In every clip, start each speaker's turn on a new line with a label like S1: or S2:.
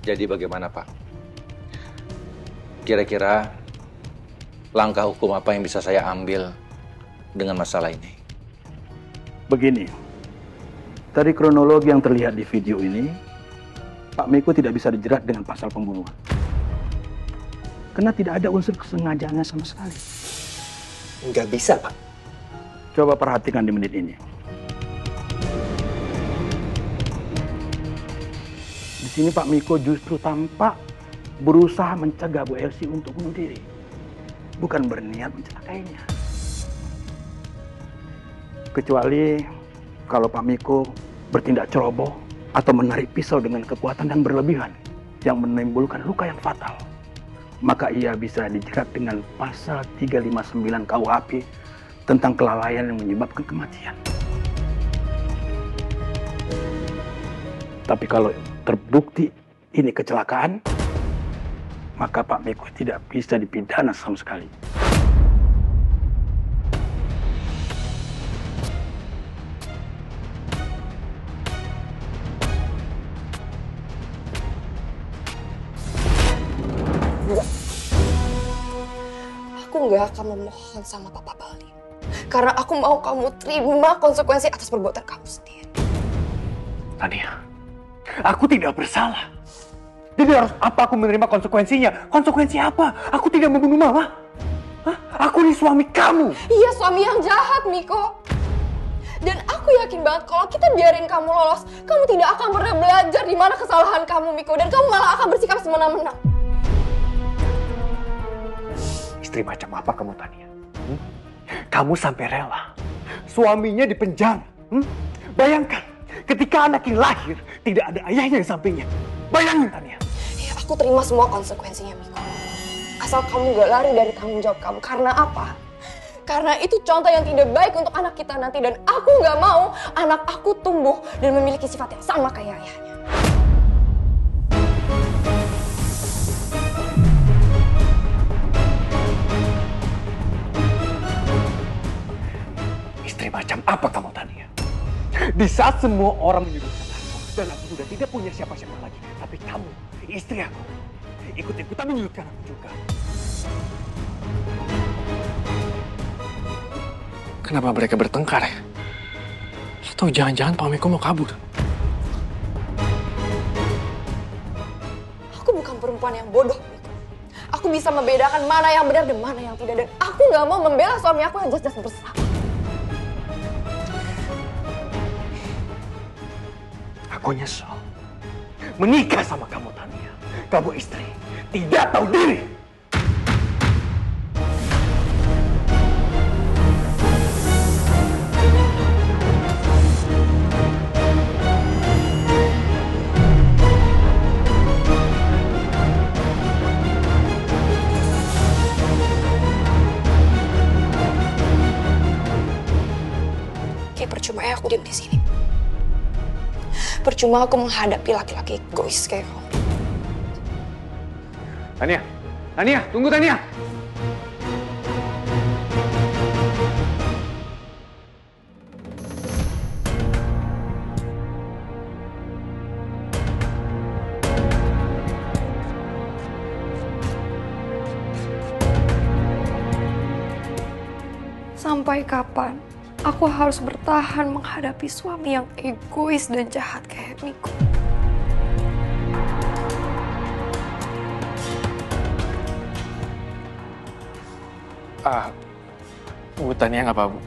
S1: Jadi bagaimana, Pak? Kira-kira langkah hukum apa yang bisa saya ambil dengan masalah ini?
S2: Begini, dari kronologi yang terlihat di video ini, Pak Miko tidak bisa dijerat dengan pasal pembunuhan. Karena tidak ada unsur kesengajaannya sama sekali.
S3: Nggak bisa, Pak.
S2: Coba perhatikan di menit ini. Di sini Pak Miko justru tampak berusaha mencegah Bu Elsie untuk bunuh diri. Bukan berniat mencelakainya. Kecuali kalau Pak Miko bertindak ceroboh atau menarik pisau dengan kekuatan yang berlebihan yang menimbulkan luka yang fatal, maka ia bisa dijerat dengan pasal 359 KUHP tentang kelalaian yang menyebabkan kematian. Tapi kalau terbukti ini kecelakaan, maka Pak Miko tidak bisa dipidana sama sekali.
S4: Enggak. Aku nggak akan memohon sama Papa Bali. Karena aku mau kamu terima konsekuensi atas perbuatan kamu sendiri.
S3: Tania, aku tidak bersalah. Jadi harus apa aku menerima konsekuensinya? Konsekuensi apa? Aku tidak membunuh Mama. Hah? Aku ini suami kamu.
S4: Iya, suami yang jahat, Miko. Dan aku yakin banget kalau kita biarin kamu lolos, kamu tidak akan pernah belajar di mana kesalahan kamu, Miko. Dan kamu malah akan bersikap semena-mena.
S3: Istri macam apa kamu, Tania? Kamu sampai rela suaminya di penjara. Bayangkan, ketika anak yang lahir, tidak ada ayahnya di sampingnya. Bayangin, Tania.
S4: Ya, aku terima semua konsekuensinya, Miko. Asal kamu gak lari dari tanggung jawab kamu. Karena apa? Karena itu contoh yang tidak baik untuk anak kita nanti. Dan aku gak mau anak aku tumbuh dan memiliki sifat yang sama kayak ayahnya.
S3: Istri macam apa kamu, Tania? Di saat semua orang menyudutkan aku dan aku sudah tidak punya siapa-siapa lagi, tapi kamu, istri aku, ikut-ikutan menyudutkan aku juga. Kenapa mereka bertengkar ya? Atau jangan-jangan Pak Miko mau kabur?
S4: Aku bukan perempuan yang bodoh, Miko. Aku bisa membedakan mana yang benar dan mana yang tidak. Dan aku gak mau membela suami aku yang jelas-jelas bersalah.
S3: Aku nyesel menikah sama kamu, Tania. Kamu istri tidak tahu diri.
S4: Kayak percuma ya aku diam di sini. Percuma aku menghadapi laki-laki egois kayak kamu.
S3: Tania, Tania, tunggu Tania.
S4: Sampai kapan aku harus bertahan menghadapi suami yang egois dan jahat kayak Miko?
S3: Bu Tania nggak apa, Bu?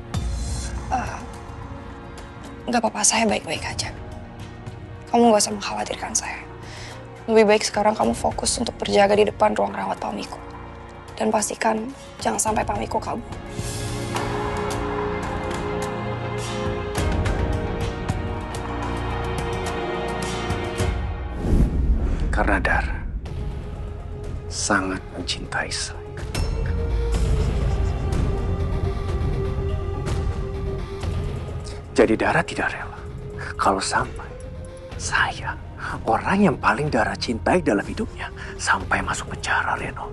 S4: Nggak apa-apa, saya baik-baik aja. Kamu nggak usah mengkhawatirkan saya. Lebih baik sekarang kamu fokus untuk berjaga di depan ruang rawat Pak Miko. Dan pastikan jangan sampai Pak Miko kabur.
S3: Karena Dar sangat mencintai saya. Jadi Dara tidak rela kalau sampai saya, orang yang paling Dara cintai dalam hidupnya, sampai masuk penjara, Reno.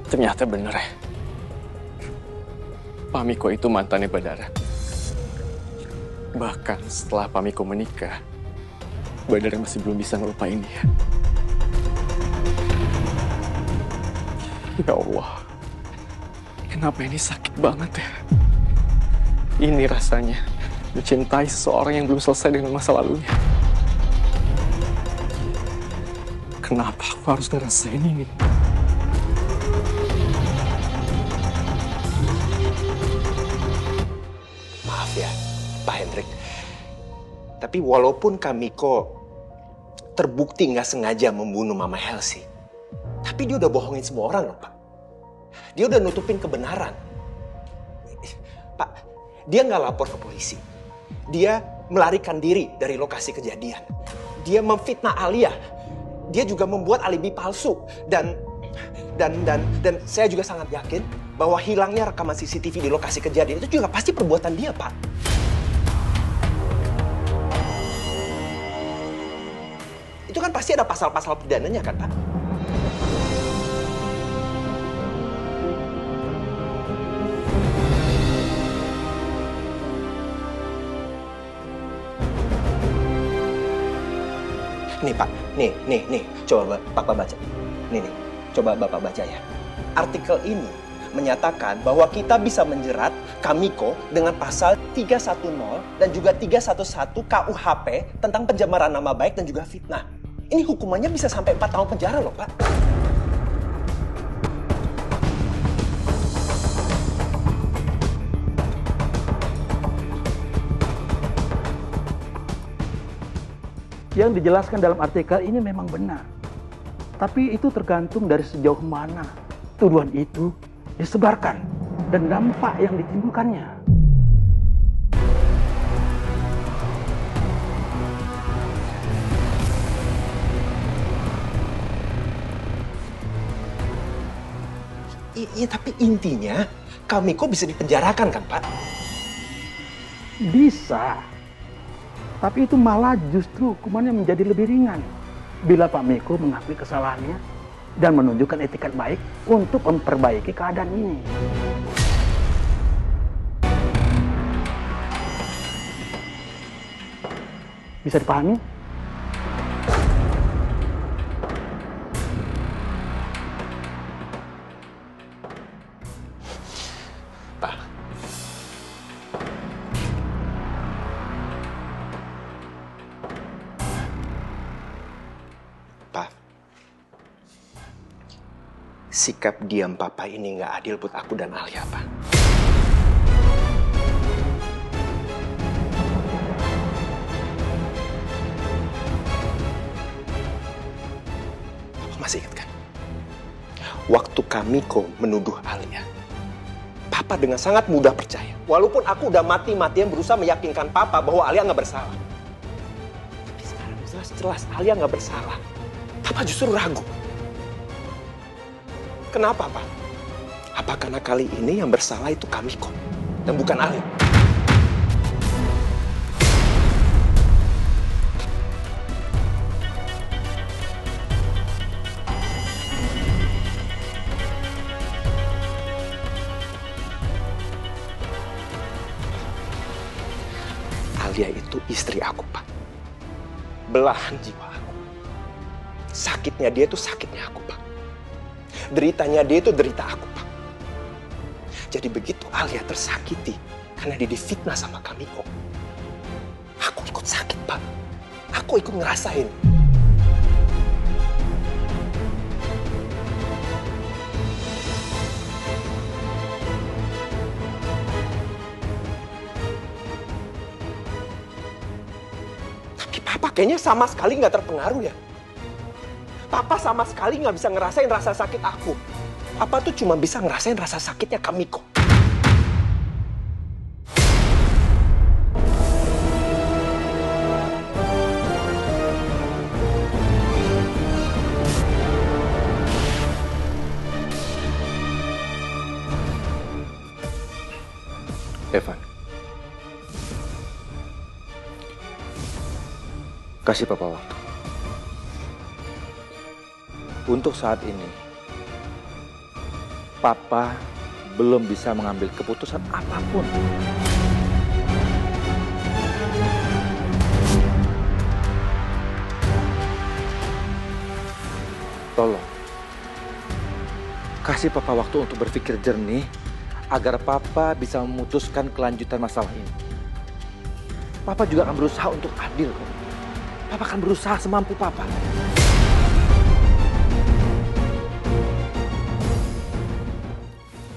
S3: Ternyata bener ya, Pak Miko itu mantannya Mbak Dara. Bahkan setelah Pak Miko menikah, Badar masih belum bisa ngelupain dia. Ya Allah, kenapa ini sakit banget ya? Ini rasanya mencintai seseorang yang belum selesai dengan masa lalunya. Kenapa aku harus ngerasain ini?
S5: Maaf ya, Pak Hendrik. Tapi walaupun Kamiko terbukti nggak sengaja membunuh Mama Helsi, tapi dia udah bohongin semua orang loh, Pak. Dia udah nutupin kebenaran. Pak, dia nggak lapor ke polisi. Dia melarikan diri dari lokasi kejadian. Dia memfitnah Alia. Dia juga membuat alibi palsu. Dan saya juga sangat yakin bahwa hilangnya rekaman CCTV di lokasi kejadian itu juga pasti perbuatan dia, Pak. Itu kan pasti ada pasal-pasal pidananya kan, Pak? Nih Pak, nih, coba Bapak baca. Nih, coba Bapak baca ya. Artikel ini menyatakan bahwa kita bisa menjerat Kamiko dengan pasal 310 dan juga 311 KUHP tentang pencemaran nama baik dan juga fitnah. Ini hukumannya bisa sampai 4 tahun penjara loh, Pak.
S2: Yang dijelaskan dalam artikel ini memang benar. Tapi itu tergantung dari sejauh mana tuduhan itu disebarkan dan dampak yang ditimbulkannya.
S5: Iya, tapi intinya Kamiko bisa dipenjarakan kan, Pak?
S2: Bisa. Tapi itu malah justru hukumannya menjadi lebih ringan bila Pak Miko mengakui kesalahannya dan menunjukkan etikat baik untuk memperbaiki keadaan ini. Bisa dipahami?
S5: Pak. Pak. Sikap diam Papa ini nggak adil buat aku dan Alia, Pak. Papa masih ingat kan? Waktu Kamiko menuduh Alia, Papa dengan sangat mudah percaya. Walaupun aku udah mati-matian berusaha meyakinkan Papa bahwa Alia nggak bersalah. Tapi sekarang jelas-jelas Alia nggak bersalah. Papa justru ragu. Kenapa, Pak? Apa karena kali ini yang bersalah itu Kamiko dan bukan Alia? Alia itu istri aku, Pak. Belahan jiwa aku. Sakitnya dia itu sakitnya aku, Pak. Deritanya dia itu derita aku, Pak. Jadi begitu Alia tersakiti karena dia difitnah sama Kamiko, aku ikut sakit, Pak. Aku ikut ngerasain. Tapi Papa kayaknya sama sekali nggak terpengaruh ya. Papa sama sekali nggak bisa ngerasain rasa sakit aku. Papa tuh cuma bisa ngerasain rasa sakitnya Kamiko.
S1: Evan, kasih Papa waktu. Untuk saat ini, Papa belum bisa mengambil keputusan apapun. Tolong, kasih Papa waktu untuk berpikir jernih agar Papa bisa memutuskan kelanjutan masalah ini. Papa juga akan berusaha untuk adil kok. Papa akan berusaha semampu Papa.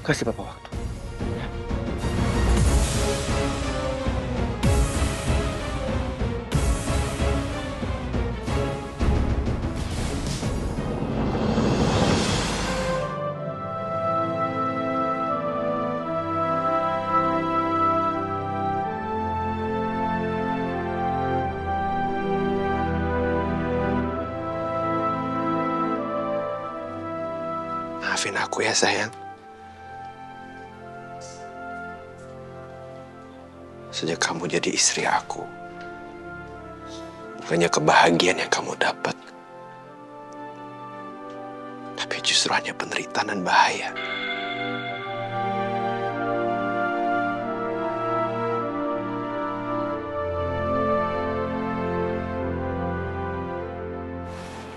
S1: Kasih Papa waktu.
S5: Maafin aku ya sayang. Sejak kamu jadi istri aku, bukannya kebahagiaan yang kamu dapat, tapi justru hanya penderitaan dan bahaya.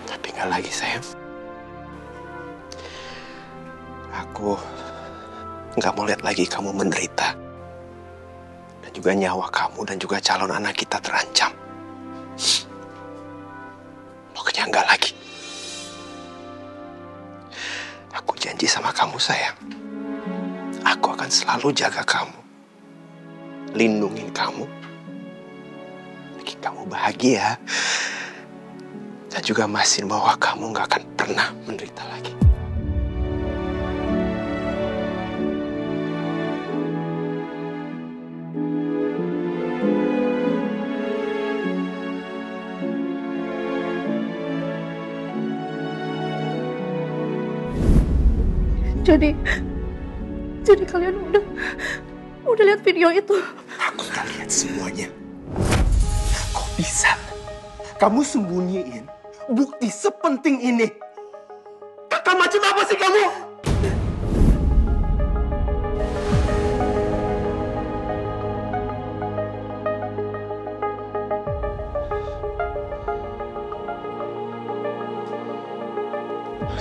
S5: Tapi nggak lagi sayang. Aku nggak mau lihat lagi kamu menderita. Dan juga nyawa kamu dan juga calon anak kita terancam. Pokoknya nggak lagi. Aku janji sama kamu sayang. Aku akan selalu jaga kamu. Lindungin kamu. Bikin kamu bahagia. Dan juga mastiin bahwa kamu nggak akan pernah menderita lagi.
S4: Jadi kalian udah lihat video itu?
S5: Aku udah lihat semuanya. Kok bisa kamu sembunyiin bukti sepenting ini? Kakak macam apa sih kamu?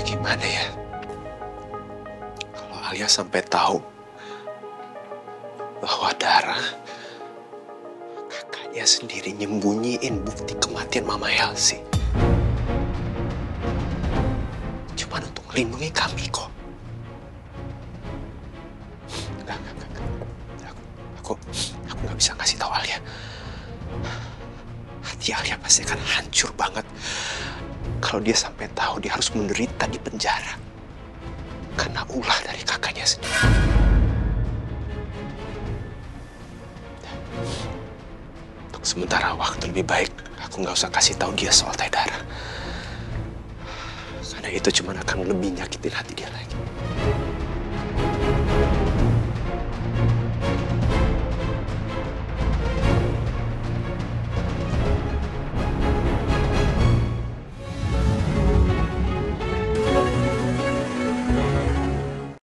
S5: Gimana ya? Kalau Alia sampai tahu bahwa Dara, kakaknya sendiri nyembunyiin bukti kematian Mama Elsie. Cuma untuk melindungi kami kok. Enggak. Aku nggak bisa ngasih tahu Alia. Hati Alia pasti akan hancur banget kalau dia sampai tahu dia harus menderita di penjara karena ulah dari kakaknya sendiri. Untuk sementara waktu lebih baik aku nggak usah kasih tahu dia soal Dara. Karena itu cuma akan lebih nyakitin hati dia lagi.